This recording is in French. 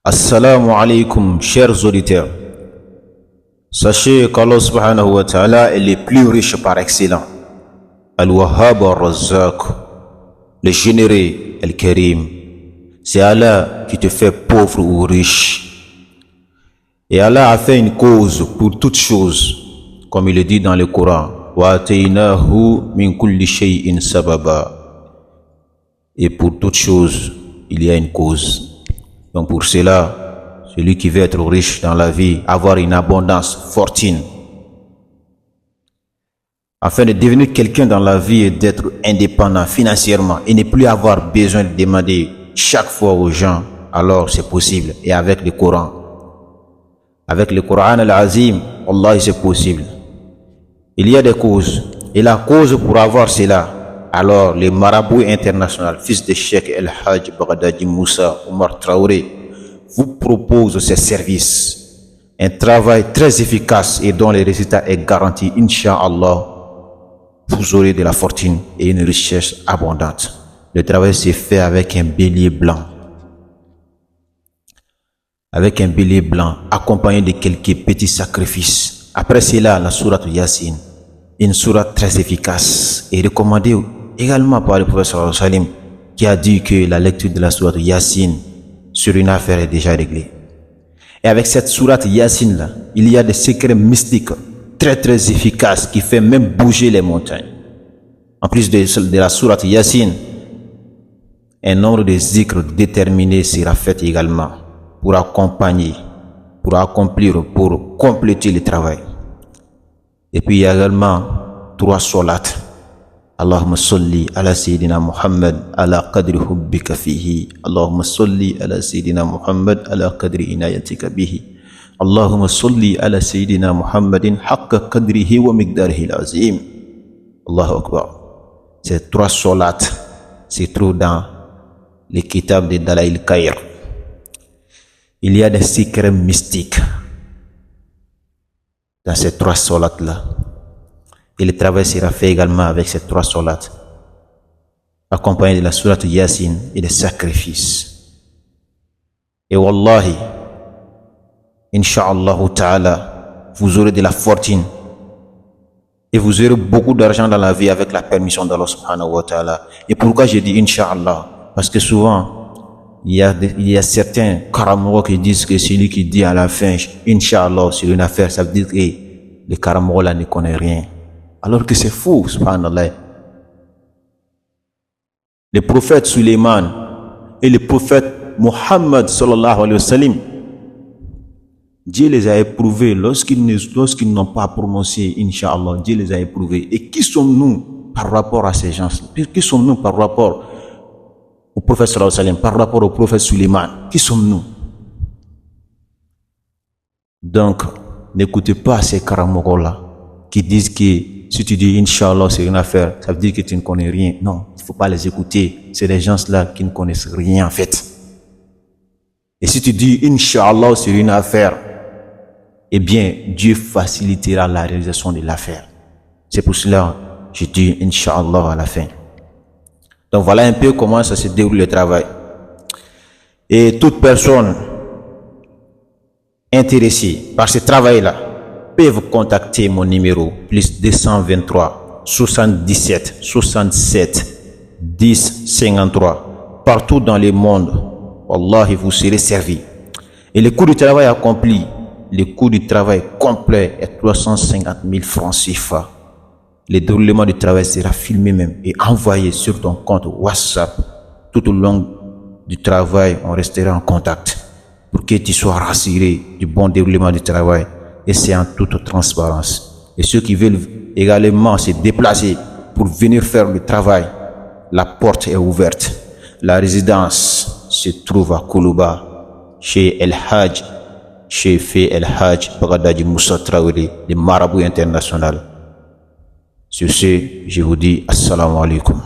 Assalamu alaikum, chers auditeurs. Sachez qu'Allah subhanahu wa ta'ala est le plus riche par excellence. Al-Wahhab al-Razzaq, le généreux, Al-Karim. C'est Allah qui te fait pauvre ou riche. Et Allah a fait une cause pour toutes choses, comme il le dit dans le Coran. وَأَتَيْنَاهُ مِنْ كُلِّ شَيْءٍ سَبَبًا. Et pour toutes choses, il y a une cause. Donc pour cela, celui qui veut être riche dans la vie, avoir une abondance, fortune, afin de devenir quelqu'un dans la vie et d'être indépendant financièrement et ne plus avoir besoin de demander chaque fois aux gens, alors c'est possible. Et avec le Coran, avec le Coran al-Azim, Allah, c'est possible. Il y a des causes. Et la cause pour avoir cela, alors les marabouts internationaux, fils de Cheikh El Hadj Baghdadi Moussa Omar Traoré, vous proposent ces services. Un travail très efficace et dont le résultat est garanti, Inch'Allah. Vous aurez de la fortune et une richesse abondante. Le travail s'est fait avec un bélier blanc. Avec un bélier blanc, accompagné de quelques petits sacrifices. Après cela, la sourate Yasin, une sourate très efficace et recommandée également par le professeur Salim, qui a dit que la lecture de la sourate Yasin sur une affaire est déjà réglée. Et avec cette sourate Yasin là, il y a des secrets mystiques très efficaces qui fait même bouger les montagnes. En plus de la sourate Yasin, un nombre de zikrs déterminés sera fait également pour accompagner, pour accomplir, pour compléter le travail. Et puis il y a également 3 solats. Allahumma salli ala Sayyidina Muhammad ala qadri hubbika fihi. Allahumma salli ala Sayyidina Muhammad ala qadri inayatika bihi. Allahumma salli ala Sayyidina Muhammadin haqqa qadrihi wa miqdarihi al-azim. Allahu Akbar. Ces 3 solats se trouvent dans les kitab de Dalaïl Khair. Il y a des secrets mystiques dans ces 3 solats-là. Et le travail sera fait également avec ces 3 solats, accompagné de la sourate Yasin et des sacrifices. Et wallahi, Inch'Allah ta'ala, vous aurez de la fortune et vous aurez beaucoup d'argent dans la vie avec la permission d'Allah subhanahu wa ta'ala. Et pourquoi je dis Inch'Allah? Parce que souvent, il y a certains karamouros qui disent que celui qui dit à la fin Inch'Allah sur une affaire, ça veut dire que les karamouros là ne connaissent rien. Alors que c'est faux, subhanallah. Le prophète Suleiman et le prophète Muhammad sallallahu alayhi wa sallam, Dieu les a éprouvés lorsqu'ils n'ont pas prononcé Inch'Allah. Dieu les a éprouvés. Et qui sommes-nous par rapport à ces gens? Qui sommes-nous par rapport au prophète sallallahu alayhi wa sallam, par rapport au prophète Suleiman? Qui sommes-nous? Donc, n'écoutez pas ces karamogos-là qui disent que si tu dis Inch'Allah c'est une affaire, ça veut dire que tu ne connais rien. Non, il ne faut pas les écouter. C'est des gens-là qui ne connaissent rien en fait. Et si tu dis Inch'Allah c'est une affaire, eh bien Dieu facilitera la réalisation de l'affaire. C'est pour cela que je dis Inch'Allah à la fin. Donc voilà un peu comment ça se déroule le travail. Et toute personne intéressée par ce travail-là peuvent contacter mon numéro plus 223 77 67 10 53 partout dans le monde. Wallahi, vous serez servi. Et le coût du travail accompli, le coût du travail complet est 350 000 francs CFA. Le déroulement du travail sera filmé même et envoyé sur ton compte WhatsApp. Tout au long du travail, on restera en contact pour que tu sois rassuré du bon déroulement du travail. Et c'est en toute transparence. Et ceux qui veulent également se déplacer pour venir faire le travail, la porte est ouverte. La résidence se trouve à Koulouba, chez El Hadj, chez El Hadj Baghdadi Moussa Traoré, le marabout international. Sur ce, je vous dis Assalamu alaikum.